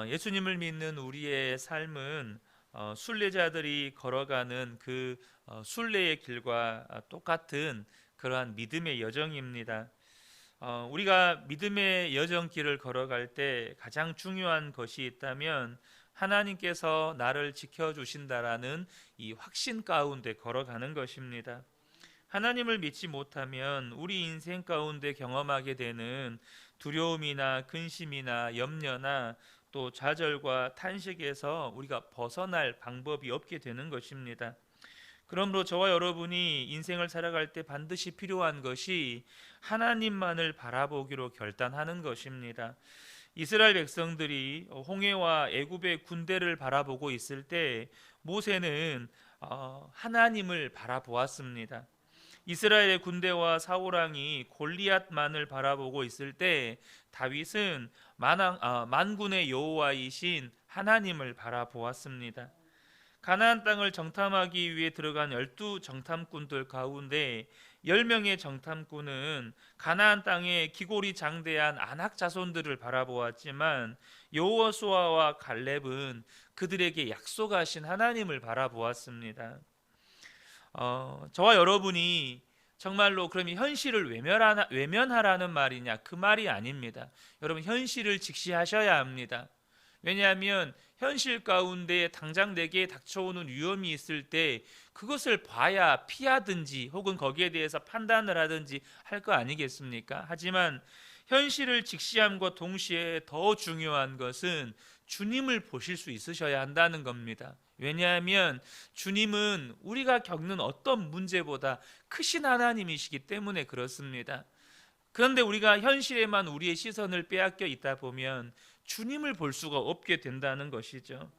예수님을 믿는 우리의 삶은 순례자들이 걸어가는 그 순례의 길과 똑같은 그러한 믿음의 여정입니다. 우리가 믿음의 여정길을 걸어갈 때 가장 중요한 것이 있다면 하나님께서 나를 지켜주신다라는 이 확신 가운데 걸어가는 것입니다. 하나님을 믿지 못하면 우리 인생 가운데 경험하게 되는 두려움이나 근심이나 염려나 또 좌절과 탄식에서 우리가 벗어날 방법이 없게 되는 것입니다. 그러므로 저와 여러분이 인생을 살아갈 때 반드시 필요한 것이 하나님만을 바라보기로 결단하는 것입니다. 이스라엘 백성들이 홍해와 애굽의 군대를 바라보고 있을 때 모세는 하나님을 바라보았습니다. 이스라엘의 군대와 사울왕이 골리앗만을 바라보고 있을 때 다윗은 만군의 여호와이신 하나님을 바라보았습니다. 가나안 땅을 정탐하기 위해 들어간 12 정탐꾼들 가운데 10명의 정탐꾼은 가나안 땅의 기골이 장대한 아낙 자손들을 바라보았지만 여호수아와 갈렙은 그들에게 약속하신 하나님을 바라보았습니다. 저와 여러분이 정말로 그럼 현실을 외면하라는 말이냐? 그 말이 아닙니다. 여러분, 현실을 직시하셔야 합니다. 왜냐하면 현실 가운데 당장 내게 닥쳐오는 위험이 있을 때 그것을 봐야 피하든지 혹은 거기에 대해서 판단을 하든지 할 거 아니겠습니까? 하지만 현실을 직시함과 동시에 더 중요한 것은 주님을 보실 수 있으셔야 한다는 겁니다. 왜냐하면 주님은 우리가 겪는 어떤 문제보다 크신 하나님이시기 때문에 그렇습니다. 그런데 우리가 현실에만 우리의 시선을 빼앗겨 있다 보면 주님을 볼 수가 없게 된다는 것이죠.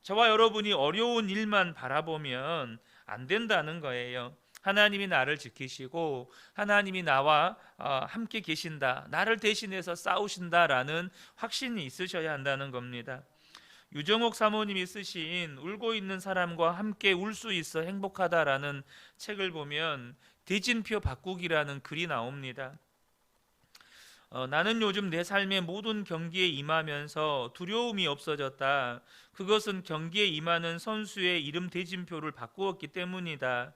저와 여러분이 어려운 일만 바라보면 안 된다는 거예요. 하나님이 나를 지키시고 하나님이 나와 함께 계신다, 나를 대신해서 싸우신다라는 확신이 있으셔야 한다는 겁니다. 유정옥 사모님이 쓰신 울고 있는 사람과 함께 울 수 있어 행복하다라는 책을 보면 대진표 바꾸기라는 글이 나옵니다. 나는 요즘 내 삶의 모든 경기에 임하면서 두려움이 없어졌다. 그것은 경기에 임하는 선수의 이름 대진표를 바꾸었기 때문이다.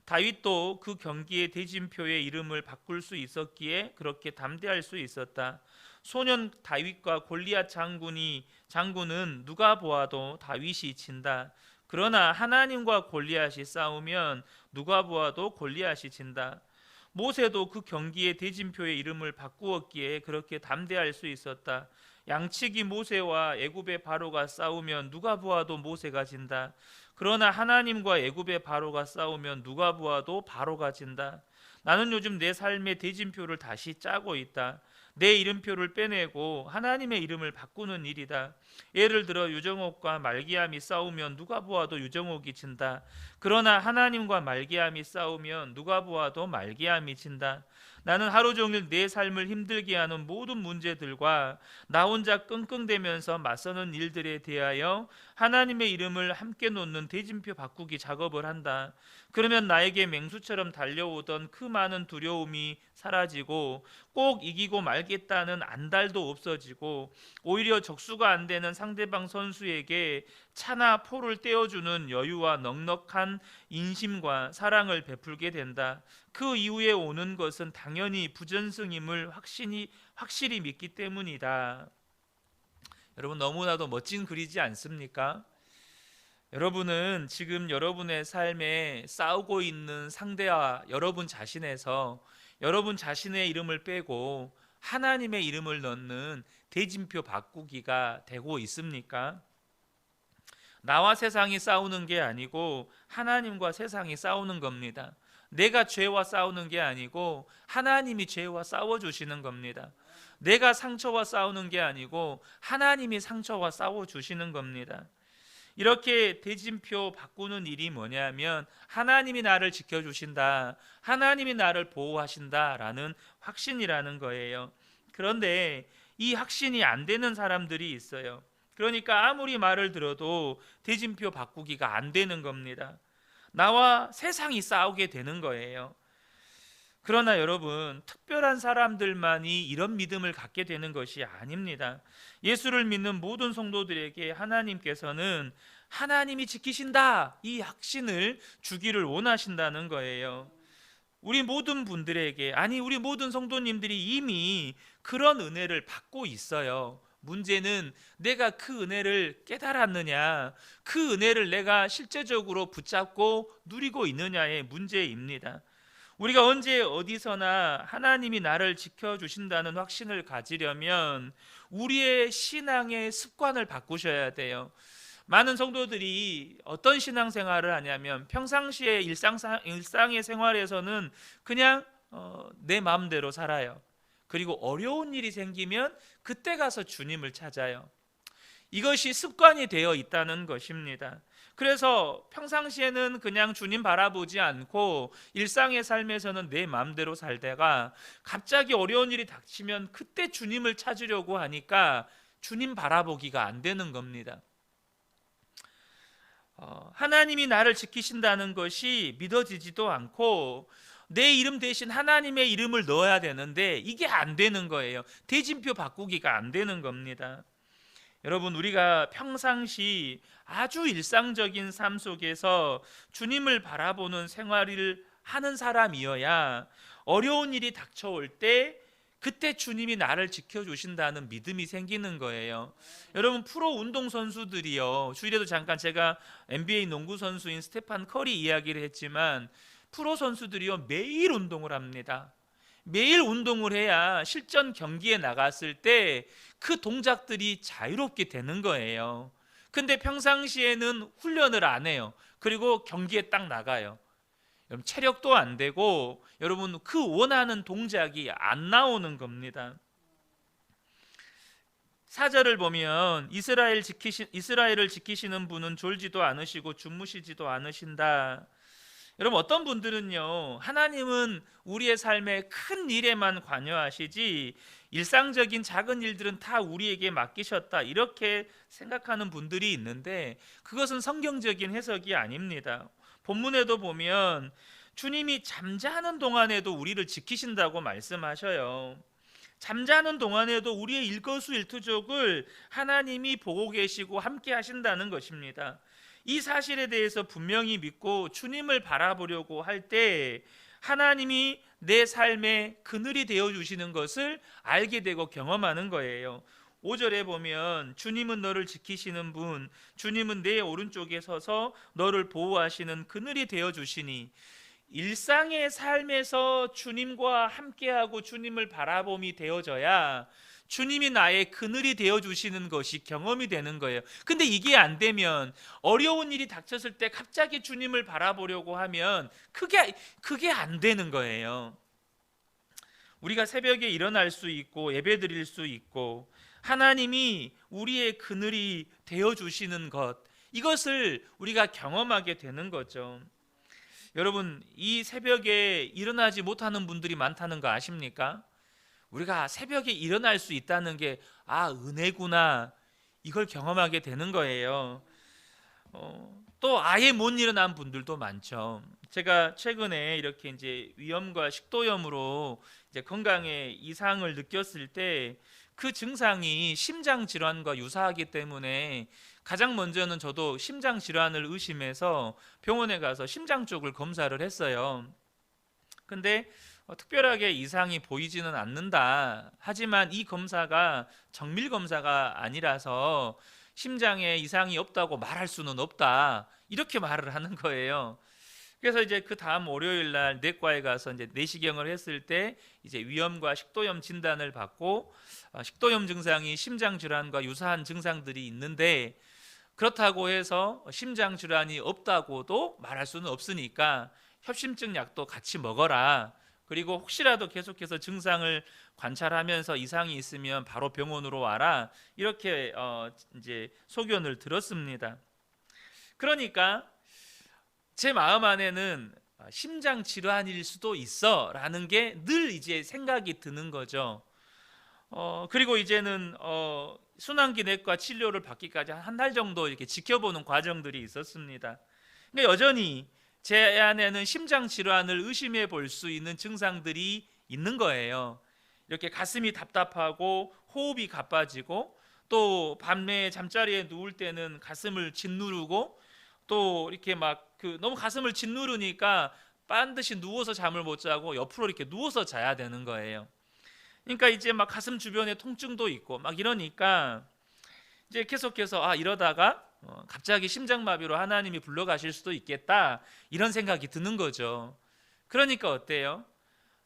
다윗도 그 경기의 대진표의 이름을 바꿀 수 있었기에 그렇게 담대할 수 있었다. 소년 다윗과 골리앗 장군은 누가 보아도 다윗이 진다. 그러나 하나님과 골리앗이 싸우면 누가 보아도 골리앗이 진다. 모세도 그 경기의 대진표의 이름을 바꾸었기에 그렇게 담대할 수 있었다. 양치기 모세와 애굽의 바로가 싸우면 누가 보아도 모세가 진다. 그러나 하나님과 애굽의 바로가 싸우면 누가 보아도 바로가 진다. 나는 요즘 내 삶의 대진표를 다시 짜고 있다. 내 이름표를 빼내고 하나님의 이름을 바꾸는 일이다. 예를 들어 유정옥과 말기암이 싸우면 누가 보아도 유정옥이 진다. 그러나 하나님과 말기암이 싸우면 누가 보아도 말기암이 진다. 나는 하루 종일 내 삶을 힘들게 하는 모든 문제들과 나 혼자 끙끙대면서 맞서는 일들에 대하여 하나님의 이름을 함께 놓는 대진표 바꾸기 작업을 한다. 그러면 나에게 맹수처럼 달려오던 그 많은 두려움이 사라지고 꼭 이기고 말겠다는 안달도 없어지고 오히려 적수가 안 되는 상대방 선수에게 차나 포를 떼어주는 여유와 넉넉한 인심과 사랑을 베풀게 된다. 그 이후에 오는 것은 당연히 부전승임을 확실히 믿기 때문이다. 여러분, 너무나도 멋진 글이지 않습니까? 여러분은 지금 여러분의 삶에 싸우고 있는 상대와 여러분 자신에서 여러분 자신의 이름을 빼고 하나님의 이름을 넣는 대진표 바꾸기가 되고 있습니까? 나와 세상이 싸우는 게 아니고 하나님과 세상이 싸우는 겁니다. 내가 죄와 싸우는 게 아니고 하나님이 죄와 싸워주시는 겁니다. 내가 상처와 싸우는 게 아니고 하나님이 상처와 싸워주시는 겁니다. 이렇게 대진표 바꾸는 일이 뭐냐면 하나님이 나를 지켜주신다, 하나님이 나를 보호하신다라는 확신이라는 거예요. 그런데 이 확신이 안 되는 사람들이 있어요. 그러니까 아무리 말을 들어도 대진표 바꾸기가 안 되는 겁니다. 나와 세상이 싸우게 되는 거예요. 그러나 여러분, 특별한 사람들만이 이런 믿음을 갖게 되는 것이 아닙니다. 예수를 믿는 모든 성도들에게 하나님께서는 하나님이 지키신다, 이 확신을 주기를 원하신다는 거예요. 우리 모든 분들에게, 아니 우리 모든 성도님들이 이미 그런 은혜를 받고 있어요. 문제는 내가 그 은혜를 깨달았느냐, 그 은혜를 내가 실제적으로 붙잡고 누리고 있느냐의 문제입니다. 우리가 언제 어디서나 하나님이 나를 지켜주신다는 확신을 가지려면 우리의 신앙의 습관을 바꾸셔야 돼요. 많은 성도들이 어떤 신앙생활을 하냐면 평상시에 일상의 생활에서는 그냥 내 마음대로 살아요. 그리고 어려운 일이 생기면 그때 가서 주님을 찾아요. 이것이 습관이 되어 있다는 것입니다. 그래서 평상시에는 그냥 주님 바라보지 않고 일상의 삶에서는 내 마음대로 살다가 갑자기 어려운 일이 닥치면 그때 주님을 찾으려고 하니까 주님 바라보기가 안 되는 겁니다. 하나님이 나를 지키신다는 것이 믿어지지도 않고 내 이름 대신 하나님의 이름을 넣어야 되는데 이게 안 되는 거예요. 대진표 바꾸기가 안 되는 겁니다. 여러분, 우리가 평상시 아주 일상적인 삶 속에서 주님을 바라보는 생활을 하는 사람이어야 어려운 일이 닥쳐올 때 그때 주님이 나를 지켜주신다는 믿음이 생기는 거예요. 여러분, 프로 운동선수들이요, 주일에도 잠깐 제가 NBA 농구 선수인 스테판 커리 이야기를 했지만 프로 선수들이요 매일 운동을 합니다. 매일 운동을 해야 실전 경기에 나갔을 때 그 동작들이 자유롭게 되는 거예요. 근데 평상시에는 훈련을 안 해요. 그리고 경기에 딱 나가요. 여러분, 체력도 안 되고 여러분 그 원하는 동작이 안 나오는 겁니다. 4절을 보면 이스라엘을 지키시는 분은 졸지도 않으시고 주무시지도 않으신다. 여러분, 어떤 분들은요, 하나님은 우리의 삶의 큰 일에만 관여하시지 일상적인 작은 일들은 다 우리에게 맡기셨다, 이렇게 생각하는 분들이 있는데 그것은 성경적인 해석이 아닙니다. 본문에도 보면 주님이 잠자는 동안에도 우리를 지키신다고 말씀하셔요. 잠자는 동안에도 우리의 일거수일투족을 하나님이 보고 계시고 함께 하신다는 것입니다. 이 사실에 대해서 분명히 믿고 주님을 바라보려고 할 때 하나님이 내 삶의 그늘이 되어주시는 것을 알게 되고 경험하는 거예요. 5절에 보면 주님은 너를 지키시는 분, 주님은 내 오른쪽에 서서 너를 보호하시는 그늘이 되어주시니, 일상의 삶에서 주님과 함께하고 주님을 바라봄이 되어져야 주님이 나의 그늘이 되어주시는 것이 경험이 되는 거예요. 근데 이게 안 되면 어려운 일이 닥쳤을 때 갑자기 주님을 바라보려고 하면 그게 안 되는 거예요. 우리가 새벽에 일어날 수 있고 예배 드릴 수 있고 하나님이 우리의 그늘이 되어주시는 것, 이것을 우리가 경험하게 되는 거죠. 여러분, 이 새벽에 일어나지 못하는 분들이 많다는 거 아십니까? 우리가 새벽에 일어날 수 있다는 게 은혜구나, 이걸 경험하게 되는 거예요. 또 아예 못 일어난 분들도 많죠. 제가 최근에 이렇게 이제 위염과 식도염으로 이제 건강에 이상을 느꼈을 때 그 증상이 심장 질환과 유사하기 때문에 가장 먼저는 저도 심장 질환을 의심해서 병원에 가서 심장 쪽을 검사를 했어요. 근데 특별하게 이상이 보이지는 않는다. 하지만 이 검사가 정밀 검사가 아니라서 심장에 이상이 없다고 말할 수는 없다, 이렇게 말을 하는 거예요. 그래서 이제 그 다음 월요일 날 내과에 가서 이제 내시경을 했을 때 이제 위염과 식도염 진단을 받고 식도염 증상이 심장 질환과 유사한 증상들이 있는데 그렇다고 해서 심장 질환이 없다고도 말할 수는 없으니까 협심증 약도 같이 먹어라. 그리고 혹시라도 계속해서 증상을 관찰하면서 이상이 있으면 바로 병원으로 와라, 이렇게 이제 소견을 들었습니다. 그러니까 제 마음 안에는 심장 질환일 수도 있어라는 게 늘 이제 생각이 드는 거죠. 그리고 이제는 순환기 내과 치료를 받기까지 한 달 정도 이렇게 지켜보는 과정들이 있었습니다. 근데 여전히 제 안에는 심장 질환을 의심해 볼 수 있는 증상들이 있는 거예요. 이렇게 가슴이 답답하고 호흡이 가빠지고, 또 밤에 잠자리에 누울 때는 가슴을 짓누르고, 또 이렇게 막 너무 가슴을 짓누르니까 반드시 누워서 잠을 못 자고 옆으로 이렇게 누워서 자야 되는 거예요. 그러니까 이제 막 가슴 주변에 통증도 있고 막 이러니까 이제 계속해서 이러다가 갑자기 심장마비로 하나님이 불러가실 수도 있겠다, 이런 생각이 드는 거죠. 그러니까 어때요?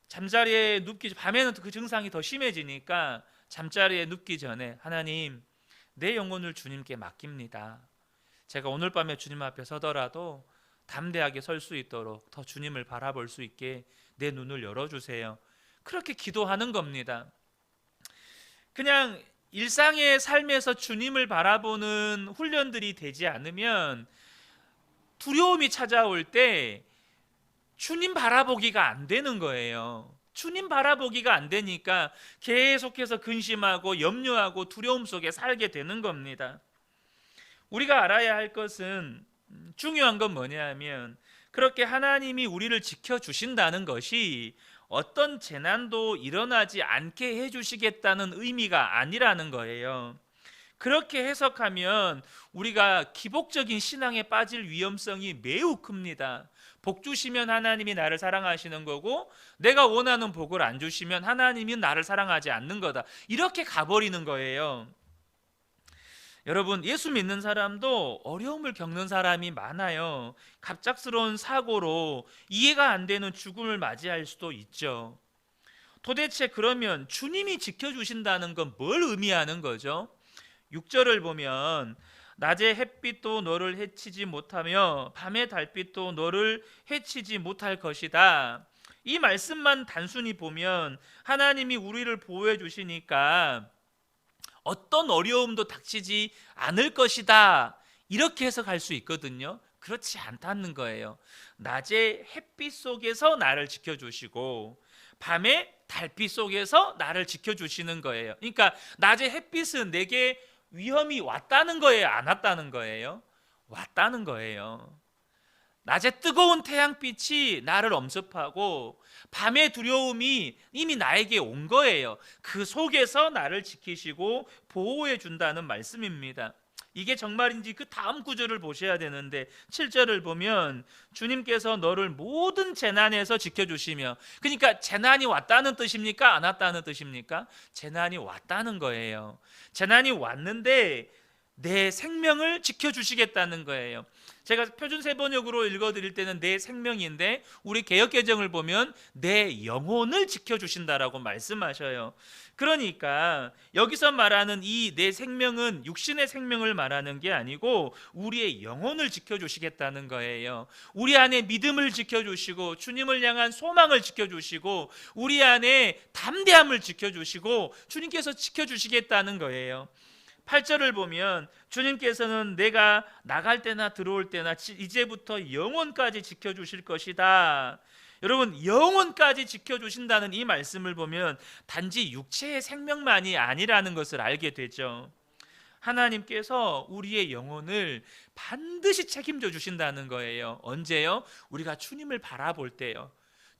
잠자리에 눕기, 밤에는 그 증상이 더 심해지니까 잠자리에 눕기 전에 하나님, 내 영혼을 주님께 맡깁니다. 제가 오늘 밤에 주님 앞에 서더라도 담대하게 설 수 있도록 더 주님을 바라볼 수 있게 내 눈을 열어주세요. 그렇게 기도하는 겁니다. 그냥 일상의 삶에서 주님을 바라보는 훈련들이 되지 않으면 두려움이 찾아올 때 주님 바라보기가 안 되는 거예요. 주님 바라보기가 안 되니까 계속해서 근심하고 염려하고 두려움 속에 살게 되는 겁니다. 우리가 알아야 할 것은, 중요한 건 뭐냐면, 그렇게 하나님이 우리를 지켜주신다는 것이 어떤 재난도 일어나지 않게 해주시겠다는 의미가 아니라는 거예요. 그렇게 해석하면 우리가 기복적인 신앙에 빠질 위험성이 매우 큽니다. 복 주시면 하나님이 나를 사랑하시는 거고, 내가 원하는 복을 안 주시면 하나님이 나를 사랑하지 않는 거다, 이렇게 가버리는 거예요. 여러분, 예수 믿는 사람도 어려움을 겪는 사람이 많아요. 갑작스러운 사고로 이해가 안 되는 죽음을 맞이할 수도 있죠. 도대체 그러면 주님이 지켜주신다는 건 뭘 의미하는 거죠? 6절을 보면, 낮의 햇빛도 너를 해치지 못하며 밤의 달빛도 너를 해치지 못할 것이다. 이 말씀만 단순히 보면 하나님이 우리를 보호해 주시니까 어떤 어려움도 닥치지 않을 것이다, 이렇게 해석할 수 있거든요. 그렇지 않다는 거예요. 낮의 햇빛 속에서 나를 지켜주시고 밤의 달빛 속에서 나를 지켜주시는 거예요. 그러니까 낮의 햇빛은 내게 위험이 왔다는 거예요, 안 왔다는 거예요? 왔다는 거예요. 낮에 뜨거운 태양빛이 나를 엄습하고 밤의 두려움이 이미 나에게 온 거예요. 그 속에서 나를 지키시고 보호해 준다는 말씀입니다. 이게 정말인지 그 다음 구절을 보셔야 되는데, 7절을 보면 주님께서 너를 모든 재난에서 지켜주시며, 그러니까 재난이 왔다는 뜻입니까? 안 왔다는 뜻입니까? 재난이 왔다는 거예요. 재난이 왔는데 내 생명을 지켜주시겠다는 거예요. 제가 표준 세번역으로 읽어드릴 때는 내 생명인데, 우리 개역개정을 보면 내 영혼을 지켜주신다라고 말씀하셔요. 그러니까 여기서 말하는 이 내 생명은 육신의 생명을 말하는 게 아니고 우리의 영혼을 지켜주시겠다는 거예요. 우리 안에 믿음을 지켜주시고 주님을 향한 소망을 지켜주시고 우리 안에 담대함을 지켜주시고 주님께서 지켜주시겠다는 거예요. 8절을 보면 주님께서는 내가 나갈 때나 들어올 때나 이제부터 영원까지 지켜주실 것이다. 여러분, 영원까지 지켜주신다는 이 말씀을 보면 단지 육체의 생명만이 아니라는 것을 알게 되죠. 하나님께서 우리의 영혼을 반드시 책임져 주신다는 거예요. 언제요? 우리가 주님을 바라볼 때요.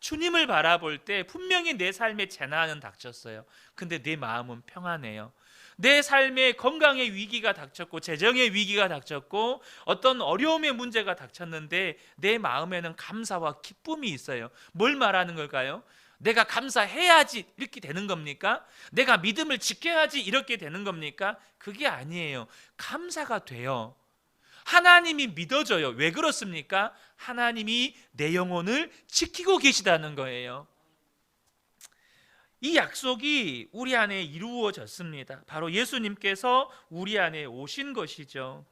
주님을 바라볼 때 분명히 내 삶에 재난은 닥쳤어요. 근데 내 마음은 평안해요. 내 삶에 건강의 위기가 닥쳤고 재정의 위기가 닥쳤고 어떤 어려움의 문제가 닥쳤는데 내 마음에는 감사와 기쁨이 있어요. 뭘 말하는 걸까요? 내가 감사해야지 이렇게 되는 겁니까? 내가 믿음을 지켜야지 이렇게 되는 겁니까? 그게 아니에요. 감사가 돼요. 하나님이 믿어져요. 왜 그렇습니까? 하나님이 내 영혼을 지키고 계시다는 거예요. 이 약속이 우리 안에 이루어졌습니다. 바로 예수님께서 우리 안에 오신 것이죠.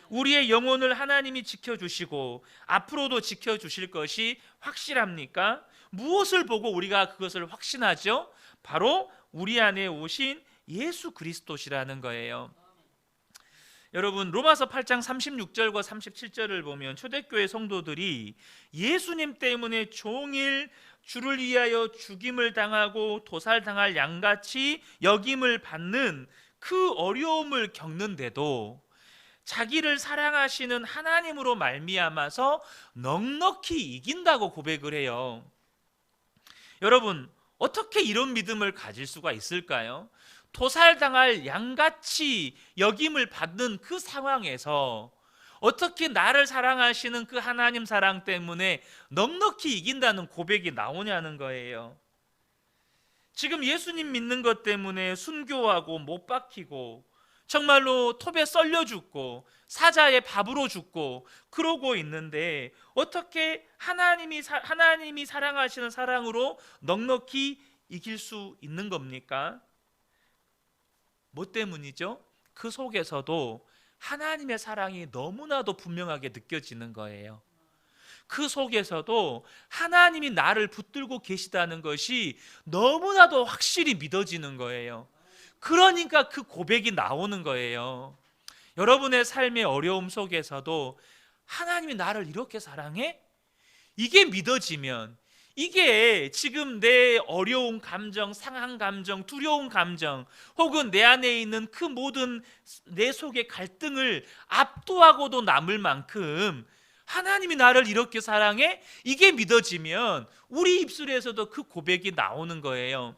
우리의 영혼을 하나님이 지켜주시고 앞으로도 지켜주실 것이 확실합니까? 무엇을 보고 우리가 그것을 확신하죠? 바로 우리 안에 오신 예수 그리스도시라는 거예요. 여러분, 로마서 8장 36절과 37절을 보면 초대교회 성도들이 예수님 때문에 종일 주를 위하여 죽임을 당하고 도살당할 양같이 여김을 받는 그 어려움을 겪는데도 자기를 사랑하시는 하나님으로 말미암아서 넉넉히 이긴다고 고백을 해요. 여러분, 어떻게 이런 믿음을 가질 수가 있을까요? 도살당할 양같이 여김을 받는 그 상황에서 어떻게 나를 사랑하시는 그 하나님 사랑 때문에 넉넉히 이긴다는 고백이 나오냐는 거예요. 지금 예수님 믿는 것 때문에 순교하고 못 박히고 정말로 톱에 썰려 죽고 사자의 밥으로 죽고 그러고 있는데 어떻게 하나님이 사랑하시는 사랑으로 넉넉히 이길 수 있는 겁니까? 뭐 때문이죠? 그 속에서도 하나님의 사랑이 너무나도 분명하게 느껴지는 거예요. 그 속에서도 하나님이 나를 붙들고 계시다는 것이 너무나도 확실히 믿어지는 거예요. 그러니까 그 고백이 나오는 거예요. 여러분의 삶의 어려움 속에서도 하나님이 나를 이렇게 사랑해? 이게 믿어지면, 이게 지금 내 어려운 감정, 상한 감정, 두려운 감정, 혹은 내 안에 있는 그 모든 내 속의 갈등을 압도하고도 남을 만큼 하나님이 나를 이렇게 사랑해? 이게 믿어지면 우리 입술에서도 그 고백이 나오는 거예요.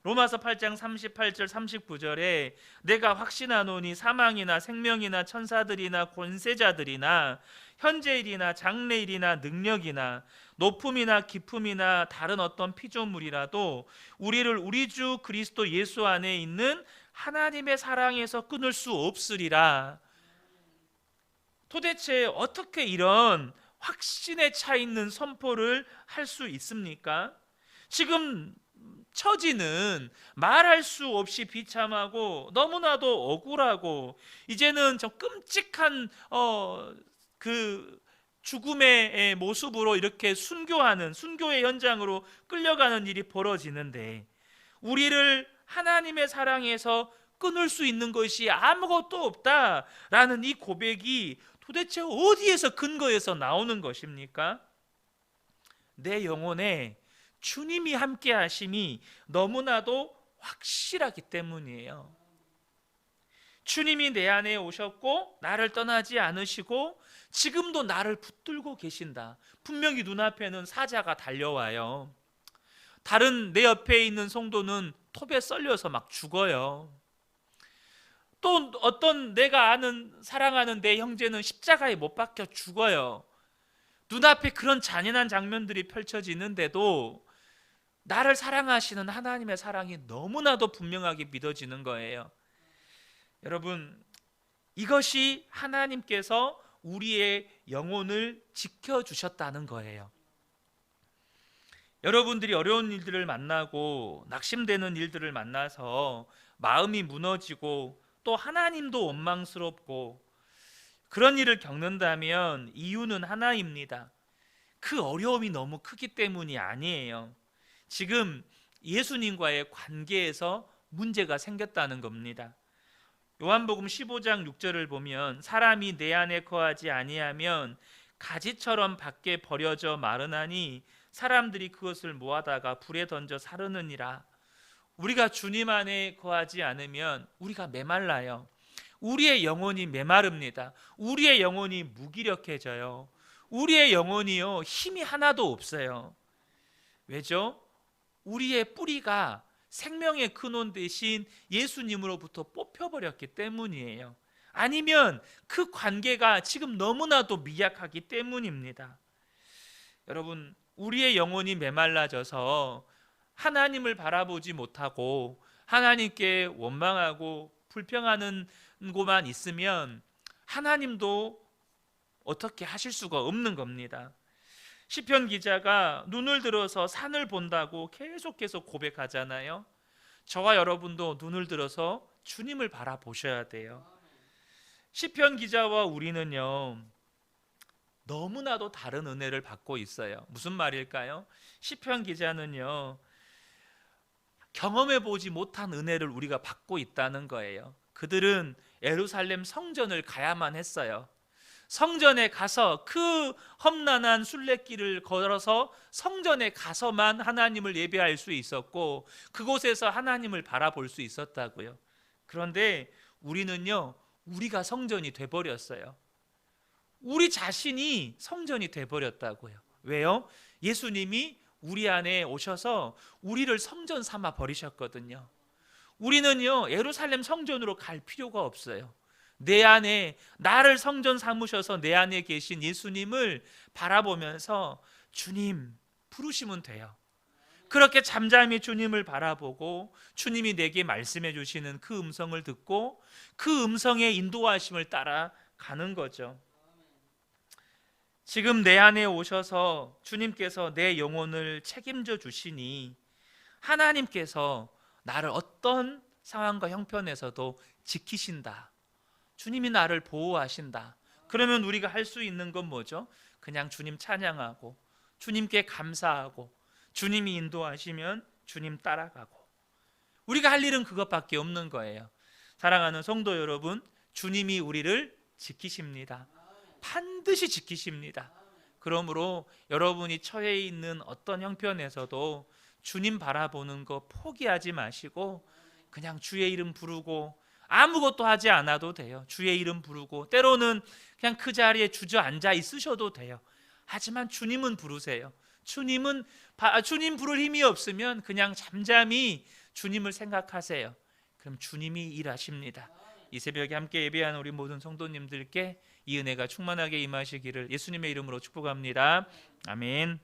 로마서 8장 38절 39절에 내가 확신하노니 사망이나 생명이나 천사들이나 권세자들이나 현재일이나 장래일이나 능력이나 높음이나 깊음이나 다른 어떤 피조물이라도 우리를 우리 주 그리스도 예수 안에 있는 하나님의 사랑에서 끊을 수 없으리라. 도대체 어떻게 이런 확신에 차 있는 선포를 할 수 있습니까? 지금 처지는 말할 수 없이 비참하고 너무나도 억울하고 이제는 좀 끔찍한 그 죽음의 모습으로 이렇게 순교의 현장으로 끌려가는 일이 벌어지는데 우리를 하나님의 사랑에서 끊을 수 있는 것이 아무것도 없다라는 이 고백이 도대체 어디에서 근거해서 나오는 것입니까? 내 영혼에 주님이 함께 하심이 너무나도 확실하기 때문이에요. 주님이 내 안에 오셨고 나를 떠나지 않으시고 지금도 나를 붙들고 계신다. 분명히 눈앞에는 사자가 달려와요. 다른 내 옆에 있는 성도는 톱에 썰려서 막 죽어요. 또 어떤 내가 아는 사랑하는 내 형제는 십자가에 못 박혀 죽어요. 눈앞에 그런 잔인한 장면들이 펼쳐지는데도 나를 사랑하시는 하나님의 사랑이 너무나도 분명하게 믿어지는 거예요. 여러분, 이것이 하나님께서 우리의 영혼을 지켜주셨다는 거예요. 여러분들이 어려운 일들을 만나고 낙심되는 일들을 만나서 마음이 무너지고 또 하나님도 원망스럽고 그런 일을 겪는다면 이유는 하나입니다. 그 어려움이 너무 크기 때문이 아니에요. 지금 예수님과의 관계에서 문제가 생겼다는 겁니다. 요한복음 15장 6절을 보면 사람이 내 안에 거하지 아니하면 가지처럼 밖에 버려져 마르나니 사람들이 그것을 모아다가 불에 던져 사르느니라. 우리가 주님 안에 거하지 않으면 우리가 메말라요. 우리의 영혼이 메마릅니다. 우리의 영혼이 무기력해져요. 우리의 영혼이요 힘이 하나도 없어요. 왜죠? 우리의 뿌리가 생명의 근원 대신 예수님으로부터 뽑혀버렸기 때문이에요. 아니면 그 관계가 지금 너무나도 미약하기 때문입니다. 여러분, 우리의 영혼이 메말라져서 하나님을 바라보지 못하고 하나님께 원망하고 불평하는 곳만 있으면 하나님도 어떻게 하실 수가 없는 겁니다. 시편 기자가 눈을 들어서 산을 본다고 계속해서 고백하잖아요. 저와 여러분도 눈을 들어서 주님을 바라보셔야 돼요. 시편 기자와 우리는요 너무나도 다른 은혜를 받고 있어요. 무슨 말일까요? 시편 기자는요 경험해보지 못한 은혜를 우리가 받고 있다는 거예요. 그들은 예루살렘 성전을 가야만 했어요. 성전에 가서 그 험난한 순례길을 걸어서 성전에 가서만 하나님을 예배할 수 있었고 그곳에서 하나님을 바라볼 수 있었다고요. 그런데 우리는요 우리가 성전이 돼버렸어요. 우리 자신이 성전이 돼버렸다고요. 왜요? 예수님이 우리 안에 오셔서 우리를 성전 삼아 버리셨거든요. 우리는요, 예루살렘 성전으로 갈 필요가 없어요. 내 안에, 나를 성전 삼으셔서 내 안에 계신 예수님을 바라보면서 주님 부르시면 돼요. 그렇게 잠잠히 주님을 바라보고 주님이 내게 말씀해 주시는 그 음성을 듣고 그 음성의 인도하심을 따라 가는 거죠. 지금 내 안에 오셔서 주님께서 내 영혼을 책임져 주시니 하나님께서 나를 어떤 상황과 형편에서도 지키신다. 주님이 나를 보호하신다. 그러면 우리가 할 수 있는 건 뭐죠? 그냥 주님 찬양하고 주님께 감사하고 주님이 인도하시면 주님 따라가고, 우리가 할 일은 그것밖에 없는 거예요. 사랑하는 성도 여러분, 주님이 우리를 지키십니다. 반드시 지키십니다. 그러므로 여러분이 처해 있는 어떤 형편에서도 주님 바라보는 거 포기하지 마시고 그냥 주의 이름 부르고 아무것도 하지 않아도 돼요. 주의 이름 부르고 때로는 그냥 그 자리에 주저앉아 있으셔도 돼요. 하지만 주님은 부르세요. 주님 부를 힘이 없으면 그냥 잠잠히 주님을 생각하세요. 그럼 주님이 일하십니다. 이 새벽에 함께 예배하는 우리 모든 성도님들께 이 은혜가 충만하게 임하시기를 예수님의 이름으로 축복합니다. 아멘.